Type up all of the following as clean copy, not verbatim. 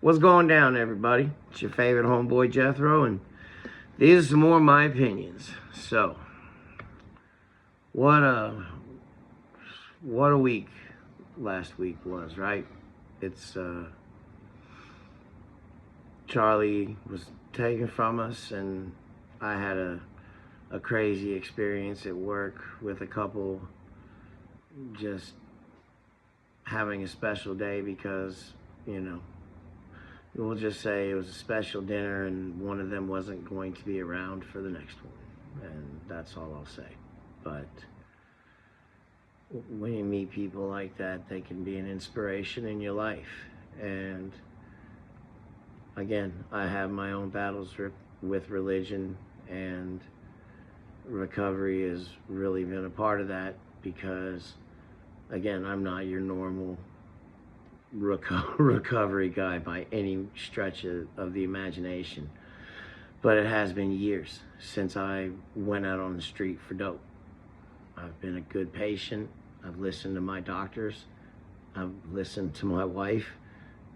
What's going down, everybody? It's your favorite homeboy Jethro, and these are some more of my opinions. So, what a week last week was, right? It's Charlie was taken from us, and I had a crazy experience at work with a couple just having a special day because, we'll just say it was a special dinner and one of them wasn't going to be around for the next one. And that's all I'll say. But when you meet people like that, they can be an inspiration in your life. And again, I have my own battles with religion, and recovery has really been a part of that because, again, I'm not your normal recovery guy by any stretch of the imagination, but it has been years since I went out on the street for dope. I've been a good patient. I've listened to my doctors. I've listened to my wife,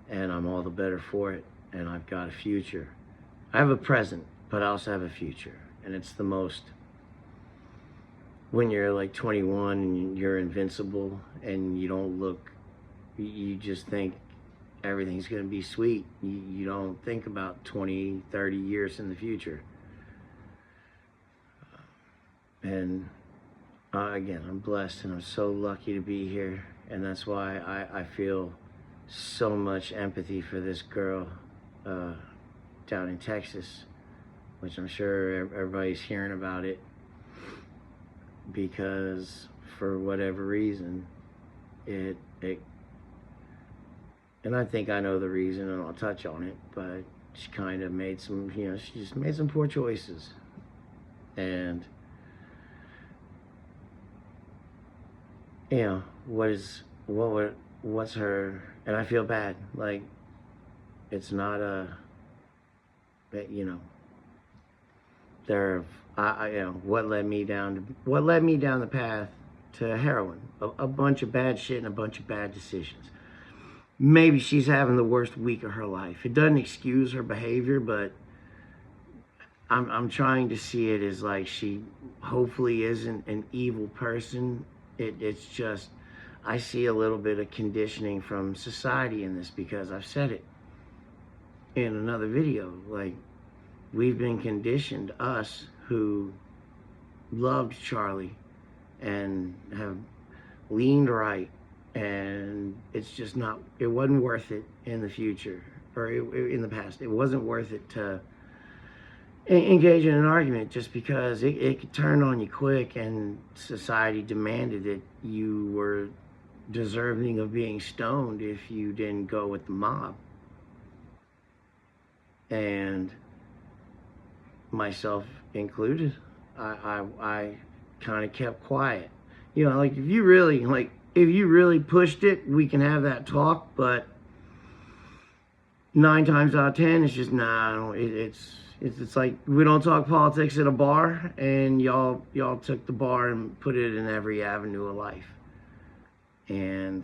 and I'm all the better for it. And I've got a future. I have a present, but I also have a future. And it's the most, when you're like 21 and you're invincible and you don't look, you just think everything's going to be sweet. You don't think about 20, 30 years in the future. And again, I'm blessed and I'm so lucky to be here. And that's why I feel so much empathy for this girl down in Texas, which I'm sure everybody's hearing about it, because for whatever reason, it and I think I know the reason, and I'll touch on it, but she kind of made some, she just made some poor choices. And, what's her, and I feel bad, like, it's not what led me down the path to heroin, a bunch of bad shit and a bunch of bad decisions. Maybe she's having the worst week of her life. It doesn't excuse her behavior, but I'm trying to see it as like she hopefully isn't an evil person. It's just, I see a little bit of conditioning from society in this, because I've said it in another video, like, we've been conditioned, us who loved Charlie and have leaned right, and it's just not, it wasn't worth it in the future, or in the past. It wasn't worth it to engage in an argument just because it could turn on you quick, and society demanded that you were deserving of being stoned if you didn't go with the mob. And myself included, I kind of kept quiet. Like, if you really pushed it, we can have that talk, but 9 times out of 10, it's just, nah, it's like, we don't talk politics at a bar, and y'all took the bar and put it in every avenue of life. And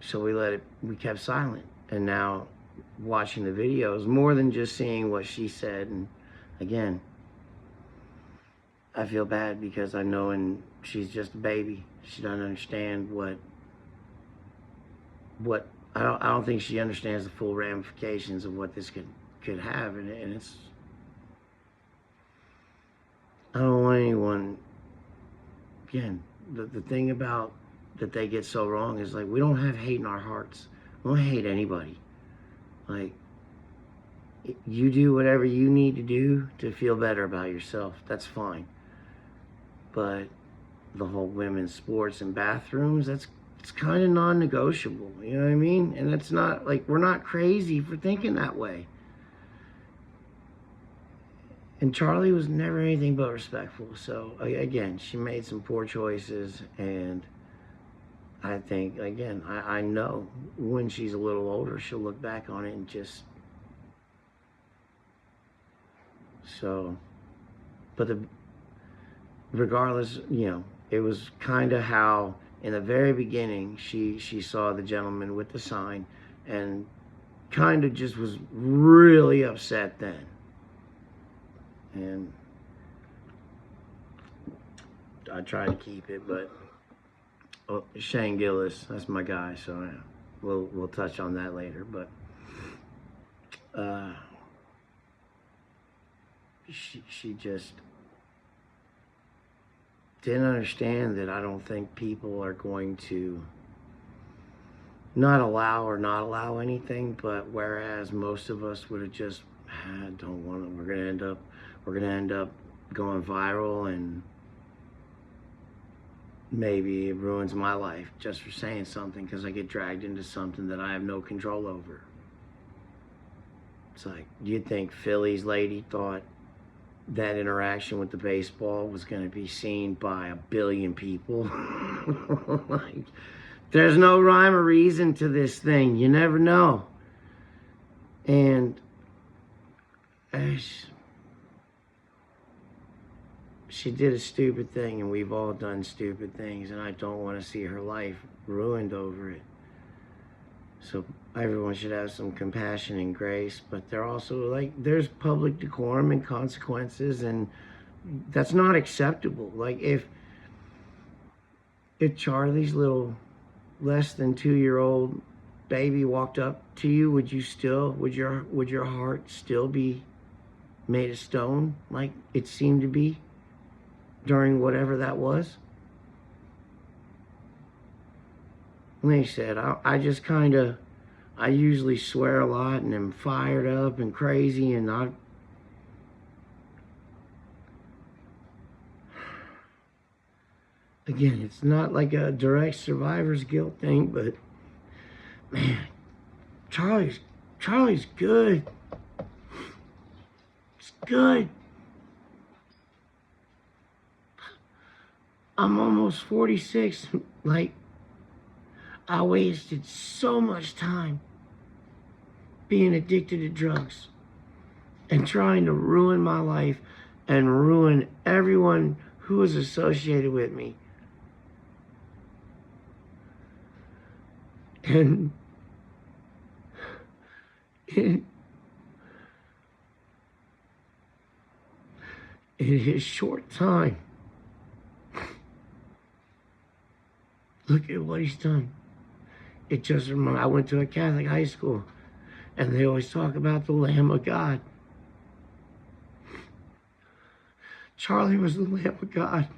so we kept silent. And now, watching the videos, more than just seeing what she said, and again, I feel bad because I know, and she's just a baby. She doesn't understand what I don't think she understands the full ramifications of what this could have, and it's, I don't want anyone, again, the thing about that they get so wrong is, like, we don't have hate in our hearts. We don't hate anybody. Like, you do whatever you need to do to feel better about yourself. That's fine. But the whole women's sports and bathrooms, it's kind of non-negotiable. You know what I mean? And it's not, like, we're not crazy for thinking that way. And Charlie was never anything but respectful. So, again, she made some poor choices, and I think, again, I know when she's a little older, she'll look back on it and just, so, but regardless, it was kind of how In the very beginning, she saw the gentleman with the sign and kind of just was really upset then. And I tried to keep it, but Shane Gillis, that's my guy, so yeah, we'll touch on that later. But she just didn't understand that I don't think people are going to not allow anything, but whereas most of us would have just don't want it, we're gonna end up going viral, and maybe it ruins my life just for saying something because I get dragged into something that I have no control over. It's like, do you think Philly's lady thought that interaction with the baseball was going to be seen by 1 billion people? Like, there's no rhyme or reason to this thing. You never know. And she did a stupid thing, and we've all done stupid things, and I don't want to see her life ruined over it. So everyone should have some compassion and grace, but they're also like, there's public decorum and consequences, and that's not acceptable. Like, if Charlie's little less than 2-year-old baby walked up to you, would your heart still be made of stone like it seemed to be during whatever that was? Like I said, I usually swear a lot and am fired up and crazy, and again, it's not like a direct survivor's guilt thing, but man, Charlie's good. It's good. I'm almost 46. Like, I wasted so much time being addicted to drugs and trying to ruin my life and ruin everyone who was associated with me. And in his short time, look at what he's done. It just reminds, I went to a Catholic high school, and they always talk about the Lamb of God. Charlie was the Lamb of God.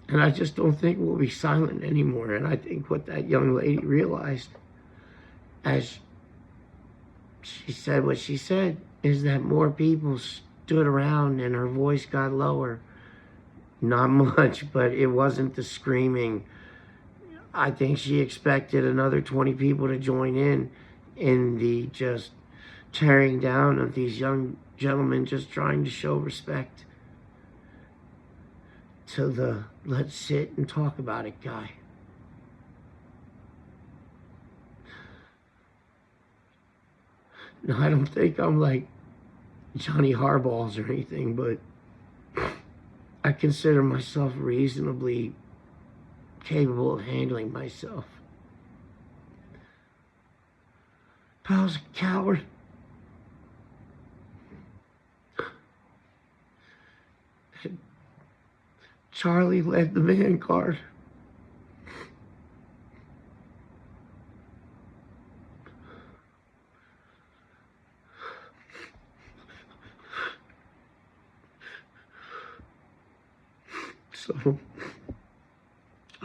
And I just don't think we'll be silent anymore. And I think what that young lady realized, as she said what she said, is that more people stood around and her voice got lower. Not much, but it wasn't the screaming. I think she expected another 20 people to join in the just tearing down of these young gentlemen just trying to show respect to the let's sit and talk about it guy. Now, I don't think I'm like Johnny Harballs or anything, but I consider myself reasonably capable of handling myself. Pal's a coward. And Charlie led the vanguard. So,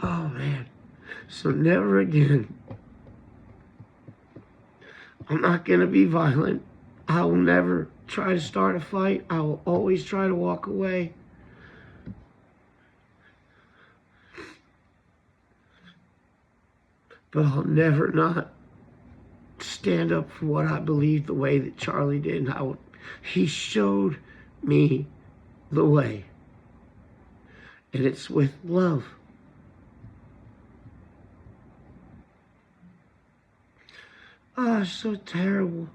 oh man, so never again. I'm not gonna be violent. I will never try to start a fight. I will always try to walk away. But I'll never not stand up for what I believe the way that Charlie did. And he showed me the way. And it's with love. Oh, it's so terrible.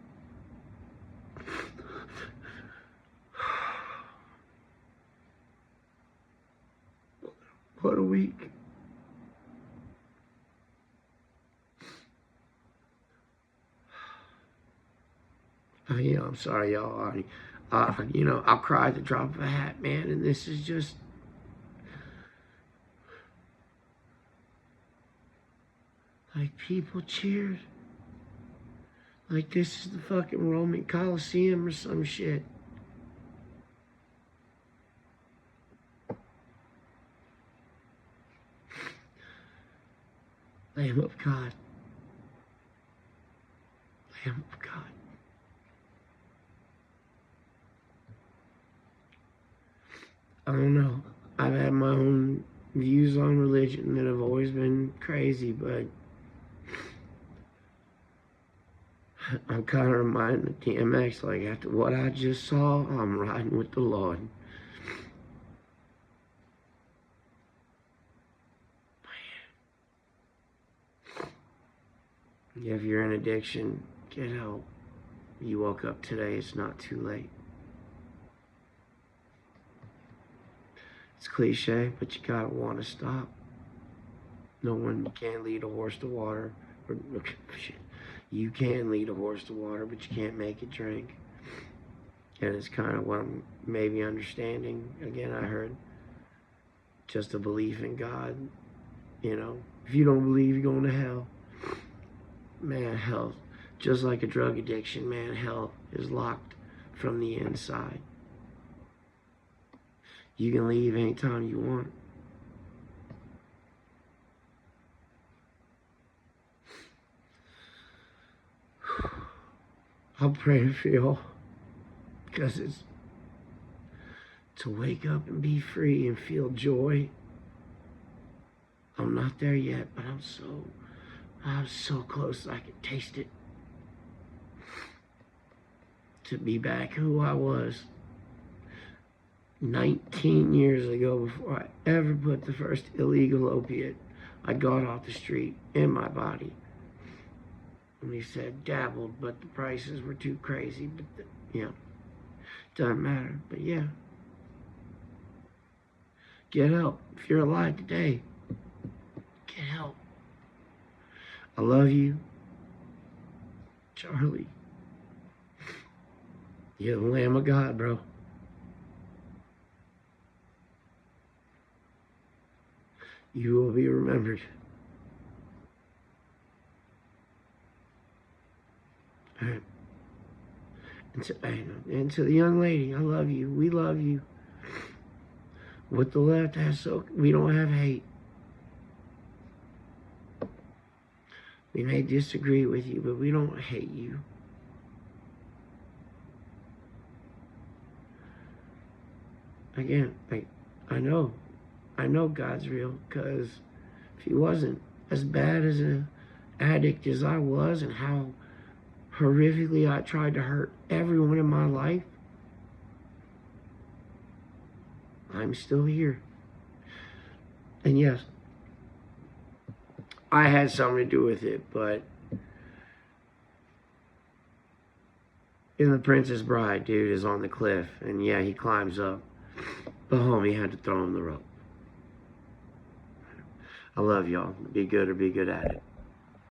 What a week. I'm sorry, y'all. I'll cry at the drop of a hat, man. And this is just, like, people cheered. Like this is the fucking Roman Coliseum or some shit. Lamb of God. Lamb of God. I don't know. I've had my own views on religion that have always been crazy, but I'm kind of reminded of DMX, like, after what I just saw, I'm riding with the Lord. If you're in addiction, get help. You woke up today, it's not too late. It's cliche, but you gotta want to stop. No one can lead a horse to water. You can lead a horse to water, but you can't make it drink. And it's kind of what I'm maybe understanding. Again, I heard just a belief in God. If you don't believe, you're going to hell. Man, hell, just like a drug addiction, man, hell is locked from the inside. You can leave anytime you want. I'm praying for y'all, because it's to wake up and be free and feel joy. I'm not there yet, but I'm so close I can taste it. To be back who I was 19 years ago, before I ever put the first illegal opiate I got off the street in my body. And he said dabbled, but the prices were too crazy. But doesn't matter. But yeah, get help. If you're alive today, get help. I love you, Charlie. You're the Lamb of God, bro. You will be remembered. All right. And to the young lady, I love you. We love you. What the left has, we don't have hate. We may disagree with you, but we don't hate you. Again, I know God's real, because if he wasn't as bad as an addict as I was, and how horrifically I tried to hurt everyone in my life, I'm still here. And yes, I had something to do with it, but in The Princess Bride, dude is on the cliff, and yeah, he climbs up. But homie had to throw him the rope. I love y'all. Be good or be good at it.